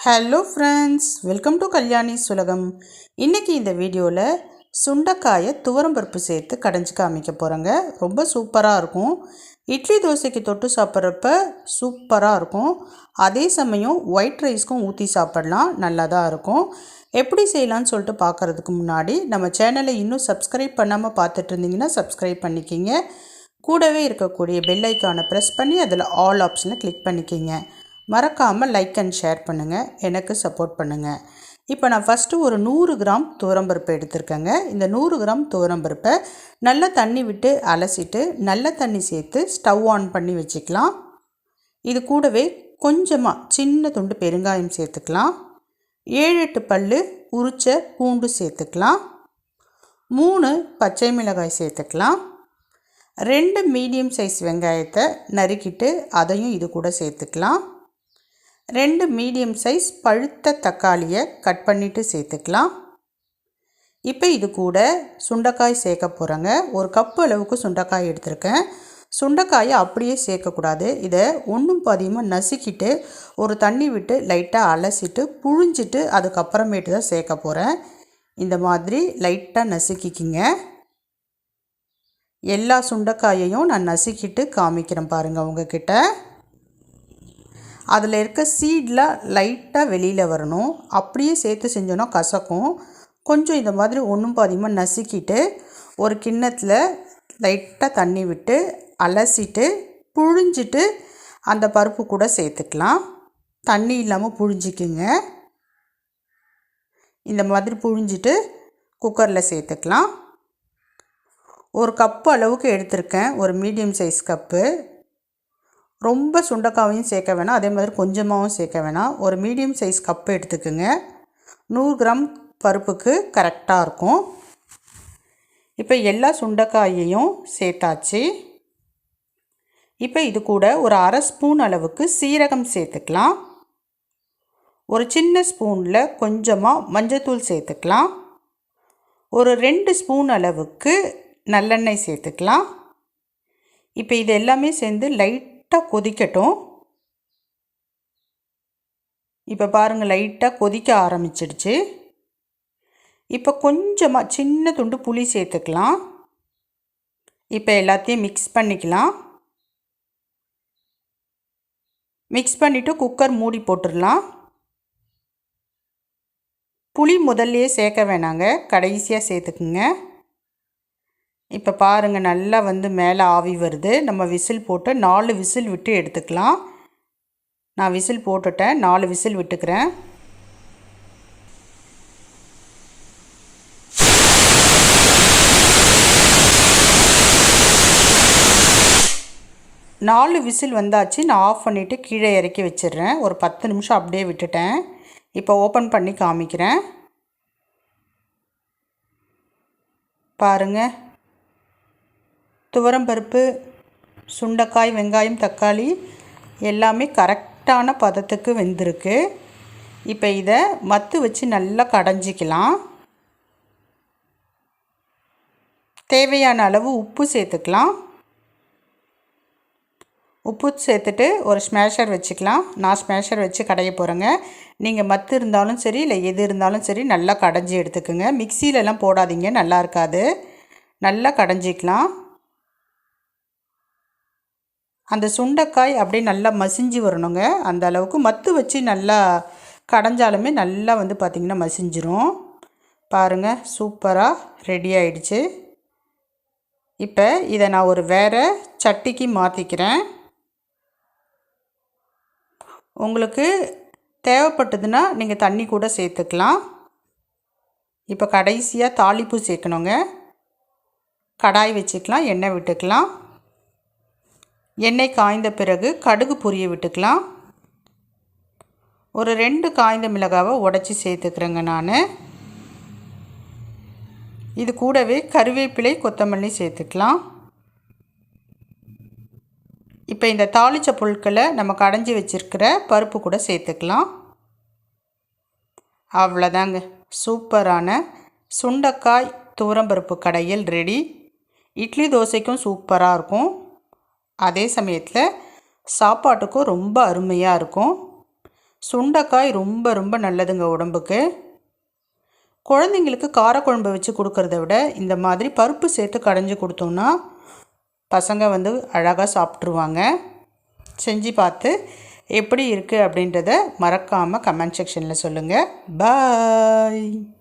Hello friends, welcome to Kalyani's உலகம். இன்றைக்கி இந்த வீடியோவில் சுண்டைக்காயை துவரம்பருப்பு சேர்த்து கடைஞ்சி காமிக்க போகிறேங்க. ரொம்ப சூப்பராக இருக்கும். இட்லி தோசைக்கு தொட்டு சாப்பிட்றப்ப சூப்பராக இருக்கும். அதே சமயம் ஒயிட் ரைஸ்க்கும் ஊற்றி சாப்பிட்லாம், நல்லா தான் இருக்கும். எப்படி செய்யலான்னு சொல்லிட்டு பார்க்குறதுக்கு முன்னாடி நம்ம சேனலை இன்னும் சப்ஸ்கிரைப் பண்ணாமல் பார்த்துட்டு இருந்தீங்கன்னா சப்ஸ்கிரைப் பண்ணிக்கிங்க. கூடவே இருக்கக்கூடிய பெல் ஐக்கானை ப்ரெஸ் பண்ணி அதில் ஆல் ஆப்ஷனை கிளிக் பண்ணிக்கிங்க. மறக்காமல் லைக் அண்ட் ஷேர் பண்ணுங்கள், எனக்கு சப்போர்ட் பண்ணுங்கள். இப்போ நான் ஃபஸ்ட்டு ஒரு 100 கிராம் துவரம்பருப்பு எடுத்திருக்கேங்க. இந்த 100 கிராம் துவரம்பருப்பை நல்லா தண்ணி விட்டு அலசிட்டு நல்ல தண்ணி சேர்த்து ஸ்டவ் ஆன் பண்ணி வச்சுக்கலாம். இது கூடவே கொஞ்சமாக சின்ன துண்டு பெருங்காயம் சேர்த்துக்கலாம். 7-8 பல் உரிச்ச பூண்டு சேர்த்துக்கலாம். 3 பச்சை மிளகாய் சேர்த்துக்கலாம். 2 மீடியம் சைஸ் வெங்காயத்தை நறுக்கிட்டு அதையும் இது கூட சேர்த்துக்கலாம். 2 மீடியம் சைஸ் பழுத்த தக்காளியை கட் பண்ணிவிட்டு சேர்த்துக்கலாம். இப்போ இது கூட சுண்டைக்காய் சேர்க்க போகிறேங்க. ஒரு கப்பு அளவுக்கு சுண்டைக்காய் எடுத்திருக்கேன். சுண்டைக்காயை அப்படியே சேர்க்கக்கூடாது. இதை ஒன்றும் பாதியமாக நசுக்கிட்டு ஒரு தண்ணி விட்டு லைட்டாக அலசிட்டு புழிஞ்சிட்டு அதுக்கப்புறமேட்டு தான் சேர்க்க போகிறேன். இந்த மாதிரி லைட்டாக நசுக்கிக்கிங்க. எல்லா சுண்டைக்காயையும் நான் நசுக்கிட்டு காமிக்கிறேன் பாருங்கள் உங்ககிட்ட. அதில் இருக்க சீட்லாம் லைட்டாக வெளியில் வரணும். அப்படியே சேர்த்து செஞ்சோன்னா கசக்கும். கொஞ்சம் இந்த மாதிரி ஒன்றும் பாதியமாக நசுக்கிட்டு ஒரு கிண்ணத்தில் லைட்டாக தண்ணி விட்டு அலசிட்டு புழிஞ்சிட்டு அந்த பருப்பு கூட சேர்த்துக்கலாம். தண்ணி இல்லாமல் புழிஞ்சிக்குங்க. இந்த மாதிரி புழிஞ்சிட்டு குக்கரில் சேர்த்துக்கலாம். ஒரு கப்பு அளவுக்கு எடுத்திருக்கேன், ஒரு மீடியம் சைஸ் கப்பு. ரொம்ப சுண்டைக்காயும் சேர்க்க வேணாம், அதே மாதிரி கொஞ்சமாகவும் சேர்க்க வேணாம். ஒரு மீடியம் சைஸ் கப்பு எடுத்துக்குங்க. 100 கிராம் பருப்புக்கு கரெக்டாக இருக்கும். இப்போ எல்லா சுண்டைக்காயையும் சேர்த்தாச்சு. இப்போ இது கூட ஒரு அரை ஸ்பூன் அளவுக்கு சீரகம் சேர்த்துக்கலாம். ஒரு சின்ன ஸ்பூனில் கொஞ்சமாக மஞ்சத்தூள் சேர்த்துக்கலாம். ஒரு 2 ஸ்பூன் அளவுக்கு நல்லெண்ணெய் சேர்த்துக்கலாம். இப்போ இது எல்லாமே சேர்ந்து லைட்டாக கொதிக்கட்டும். இப்போ பாருங்கள், லைட்டாக கொதிக்க ஆரம்பிச்சிடுச்சு. இப்போ கொஞ்சமாக சின்ன துண்டு புளி சேர்த்துக்கலாம். இப்போ எல்லாத்தையும் மிக்ஸ் பண்ணிக்கலாம். மிக்ஸ் பண்ணிவிட்டு குக்கர் மூடி போட்டுடலாம். புளி முதல்லையே சேர்க்க வேணாங்க, கடைசியாக சேர்த்துக்குங்க. இப்போ பாருங்கள், நல்லா மேலே ஆவி வருது. நம்ம விசில் போட்டு 4 விசில் விட்டு எடுத்துக்கலாம். நான் விசில் போட்டுட்டேன், 4 விசில் விட்டுக்கிறேன். நாலு விசில் வந்தாச்சு. நான் ஆஃப் பண்ணிவிட்டு கீழே இறக்கி வச்சிடுறேன். ஒரு 10 நிமிஷம் அப்படியே விட்டுட்டேன். இப்போ ஓப்பன் பண்ணி காமிக்கிறேன் பாருங்கள். துவரம்பருப்பு, சுண்டைக்காய், வெங்காயம், தக்காளி எல்லாமே கரெக்டான பதத்துக்கு வெந்திருக்கு. இப்போ இதை மத்து வச்சு நல்லா கடைஞ்சிக்கலாம். தேவையான அளவு உப்பு சேர்த்துக்கலாம். உப்பு சேர்த்துட்டு ஒரு ஸ்மேஷர் வச்சுக்கலாம். நான் ஸ்மேஷர் வச்சு கடைய போகிறேங்க. நீங்கள் மத்து இருந்தாலும் சரி, இல்லை எது இருந்தாலும் சரி, நல்லா கடைஞ்சி எடுத்துக்குங்க. மிக்சியிலலாம் போடாதீங்க, நல்லா இருக்காது. நல்லா கடைஞ்சிக்கலாம். அந்த சுண்டைக்காய் அப்படியே நல்லா மசிஞ்சு வரணுங்க. அந்த அளவுக்கு மத்து வச்சு நல்லா கடைஞ்சாலுமே நல்லா பார்த்திங்கன்னா மசிஞ்சிரும். பாருங்கள், சூப்பராக ரெடி ஆயிடுச்சு. இப்போ இதை நான் ஒரு வேறு சட்டிக்கு மாற்றிக்கிறேன். உங்களுக்கு தேவைப்பட்டதுன்னா நீங்கள் தண்ணி கூட சேர்த்துக்கலாம். இப்போ கடைசியாக தாளிப்பு சேர்க்கணுங்க. கடாய் வச்சுக்கலாம், எண்ணெய் விட்டுக்கலாம். எண்ணெய் காய்ந்த பிறகு கடுகு பொரிய விட்டுக்கலாம். ஒரு 2 காய்ந்த மிளகாவை உடச்சி சேர்த்துக்கிறேங்க நான். இது கூடவே கருவேப்பிலை, கொத்தமல்லி சேர்த்துக்கலாம். இப்போ இந்த தாளித்த பொருட்களை நம்ம கடைஞ்சி வச்சுருக்கிற பருப்பு கூட சேர்த்துக்கலாம். அவ்வளோதாங்க, சூப்பரான சுண்டைக்காய் துவரம்பருப்பு கடையல் ரெடி. இட்லி தோசைக்கும் சூப்பராக இருக்கும். அதே சமயத்தில் சாப்பாட்டுக்கும் ரொம்ப அருமையாக இருக்கும். சுண்டைக்காய் ரொம்ப ரொம்ப நல்லதுங்க உடம்புக்கு. குழந்தைங்களுக்கு காரக்குழம்பு வச்சு கொடுக்கறத விட இந்த மாதிரி பருப்பு சேர்த்து கடைஞ்சி கொடுத்தோம்னா பசங்க அழகாக சாப்பிட்ருவாங்க. செஞ்சு பார்த்து எப்படி இருக்குது அப்படின்றத மறக்காமல் கமெண்ட் செக்ஷனில் சொல்லுங்கள். பாய்.